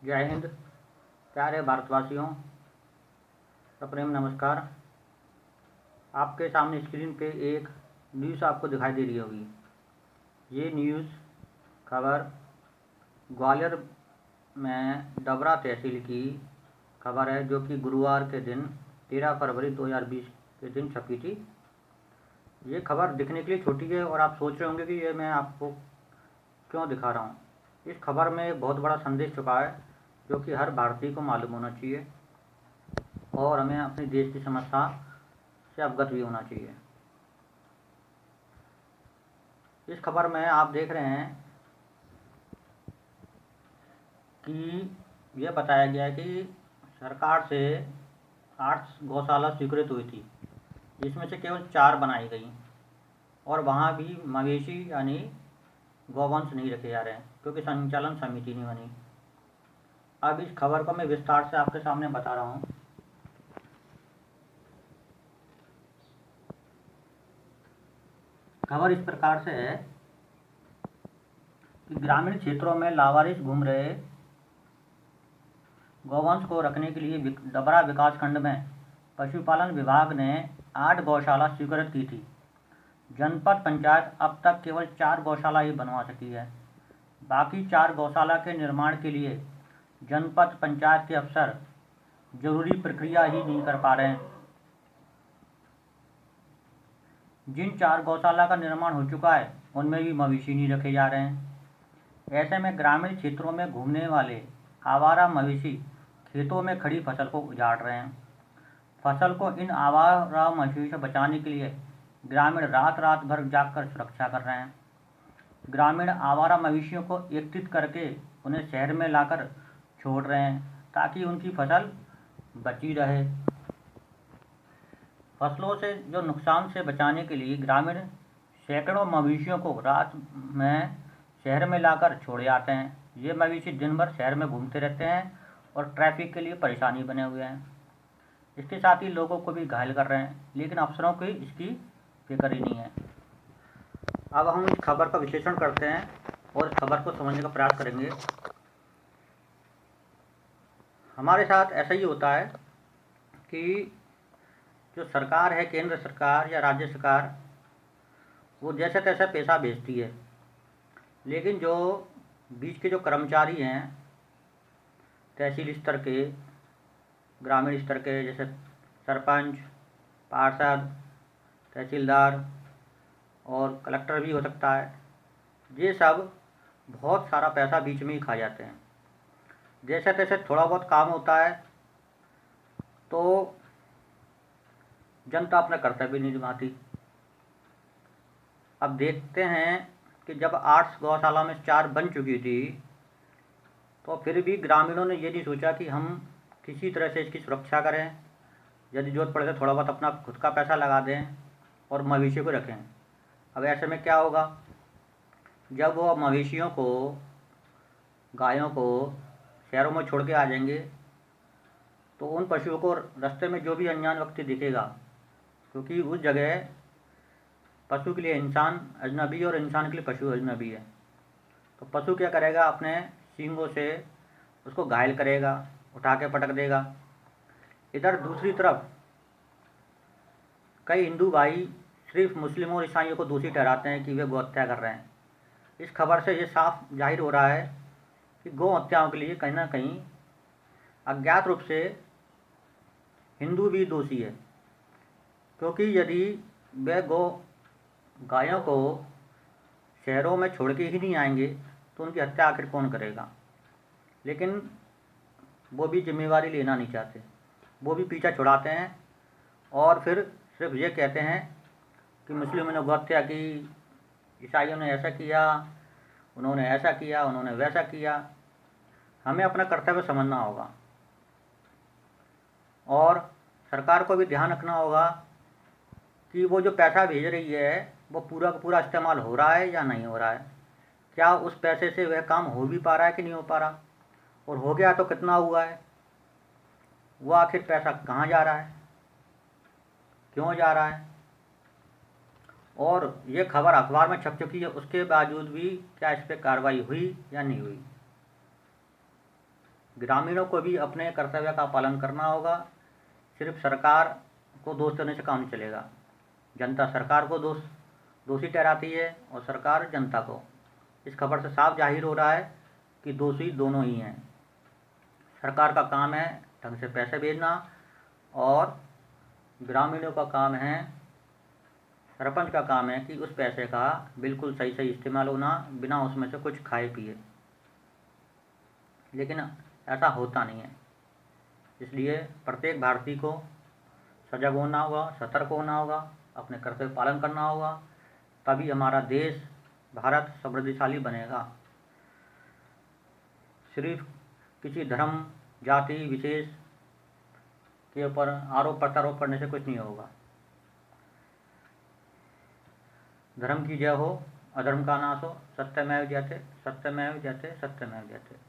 जय हिंद। प्यारे भारतवासियों, सप्रेम नमस्कार। आपके सामने स्क्रीन पे एक न्यूज़ आपको दिखाई दे रही होगी। ये न्यूज़ खबर ग्वालियर में डबरा तहसील की खबर है, जो कि गुरुवार के दिन 13 फरवरी 2020 के दिन छपी थी। ये खबर दिखने के लिए छोटी है और आप सोच रहे होंगे कि ये मैं आपको क्यों दिखा रहा हूँ। इस खबर में एक बहुत बड़ा संदेश छुपा है, जो कि हर भारतीय को मालूम होना चाहिए और हमें अपने देश की समस्या से अवगत भी होना चाहिए। इस खबर में आप देख रहे हैं कि यह बताया गया है कि सरकार से 8 गौशाला स्वीकृत हुई थी, जिसमें से केवल 4 बनाई गई और वहाँ भी मवेशी यानी गौवंश नहीं रखे जा रहे हैं, क्योंकि संचालन समिति नहीं बनी। अब इस खबर को मैं विस्तार से आपके सामने बता रहा हूँ। खबर इस प्रकार से है कि ग्रामीण क्षेत्रों में लावारिस घूम रहे गौवंश को रखने के लिए डबरा विकासखंड में पशुपालन विभाग ने 8 गौशाला स्वीकृत की थी। जनपद पंचायत अब तक केवल 4 गौशाला ही बनवा सकी है। बाकी 4 गौशाला के निर्माण के लिए जनपद पंचायत के अफसर जरूरी प्रक्रिया ही नहीं कर पा रहे हैं। जिन 4 गौशाला का निर्माण हो चुका है, उनमें भी मवेशी नहीं रखे जा रहे हैं। ऐसे में ग्रामीण क्षेत्रों में घूमने वाले आवारा मवेशी खेतों में खड़ी फसल को उजाड़ रहे हैं। फसल को इन आवारा मवेशियों से बचाने के लिए ग्रामीण रात रात भर जागकर सुरक्षा कर रहे हैं। ग्रामीण आवारा मवेशियों को एकत्रित करके उन्हें शहर में लाकर छोड़ रहे हैं, ताकि उनकी फसल बची रहे। फसलों से जो नुकसान से बचाने के लिए ग्रामीण सैकड़ों मवेशियों को रात में शहर में लाकर छोड़े आते हैं। ये मवेशी दिन भर शहर में घूमते रहते हैं और ट्रैफिक के लिए परेशानी बने हुए हैं। इसके साथ ही लोगों को भी घायल कर रहे हैं, लेकिन अफसरों की इसकी फिक्र ही नहीं है। अब हम इस खबर का विश्लेषण करते हैं और इस खबर को समझने का प्रयास करेंगे। हमारे साथ ऐसा ही होता है कि जो सरकार है, केंद्र सरकार या राज्य सरकार, वो जैसे तैसे पैसा भेजती है, लेकिन जो बीच के जो कर्मचारी हैं, तहसील स्तर के, ग्रामीण स्तर के, जैसे सरपंच, पार्षद, तहसीलदार और कलेक्टर भी हो सकता है, ये सब बहुत सारा पैसा बीच में ही खा जाते हैं। जैसे तैसे थोड़ा बहुत काम होता है तो जनता अपना कर्तव्य नहीं निभाती। अब देखते हैं कि जब 8 गौशाला में 4 बन चुकी थी, तो फिर भी ग्रामीणों ने ये नहीं सोचा कि हम किसी तरह से इसकी सुरक्षा करें, यदि जरूरत पड़े तो थोड़ा बहुत अपना खुद का पैसा लगा दें और मवेशियों को रखें। अब ऐसे में क्या होगा, जब वो मवेशियों को, गायों को शहरों में छोड़ के आ जाएंगे, तो उन पशुओं को रास्ते में जो भी अनजान व्यक्ति दिखेगा, क्योंकि उस जगह पशु के लिए इंसान अजनबी और इंसान के लिए पशु अजनबी है, तो पशु क्या करेगा, अपने सींगों से उसको घायल करेगा, उठा के पटक देगा। इधर दूसरी तरफ कई हिंदू भाई सिर्फ मुस्लिमों और ईसाइयों को दोषी ठहराते हैं कि वे गौ हत्या कर रहे हैं। इस खबर से ये साफ जाहिर हो रहा है कि गौ हत्याओं के लिए कहीं ना कहीं अज्ञात रूप से हिंदू भी दोषी है, क्योंकि यदि वे गायों को शहरों में छोड़ के ही नहीं आएंगे तो उनकी हत्या आखिर कौन करेगा। लेकिन वो भी जिम्मेवारी लेना नहीं चाहते, वो भी पीछा छुड़ाते हैं और फिर सिर्फ ये कहते हैं कि मुस्लिमों ने गौ हत्या की, ईसाइयों ने ऐसा किया, उन्होंने ऐसा किया, उन्होंने वैसा किया। हमें अपना कर्तव्य समझना होगा और सरकार को भी ध्यान रखना होगा कि वो जो पैसा भेज रही है वो पूरा का पूरा इस्तेमाल हो रहा है या नहीं हो रहा है। क्या उस पैसे से वह काम हो भी पा रहा है कि नहीं हो पा रहा, और हो गया तो कितना हुआ है, वो आखिर पैसा कहाँ जा रहा है, क्यों जा रहा है। और ये खबर अखबार में छप चुकी है, उसके बावजूद भी क्या इस पर कार्रवाई हुई या नहीं हुई। ग्रामीणों को भी अपने कर्तव्य का पालन करना होगा। सिर्फ सरकार को दोष देने से काम नहीं चलेगा। जनता सरकार को दोषी ठहराती है और सरकार जनता को। इस खबर से साफ जाहिर हो रहा है कि दोषी दोनों ही हैं। सरकार का काम है ढंग से पैसे भेजना और ग्रामीणों का काम है, सरपंच का काम है कि उस पैसे का बिल्कुल सही सही इस्तेमाल होना, बिना उसमें से कुछ खाए पिए। लेकिन ऐसा होता नहीं है। इसलिए प्रत्येक भारतीय को सजग होना होगा, सतर्क होना होगा, अपने कर्तव्य पालन करना होगा, तभी हमारा देश भारत समृद्धिशाली बनेगा। सिर्फ किसी धर्म जाति विशेष के ऊपर आरोप प्रत्यारोप करने से कुछ नहीं होगा। धर्म की जय हो, अधर्म का नाश हो। सत्यमेव जयते, सत्यमेव जयते, सत्यमेव जयते।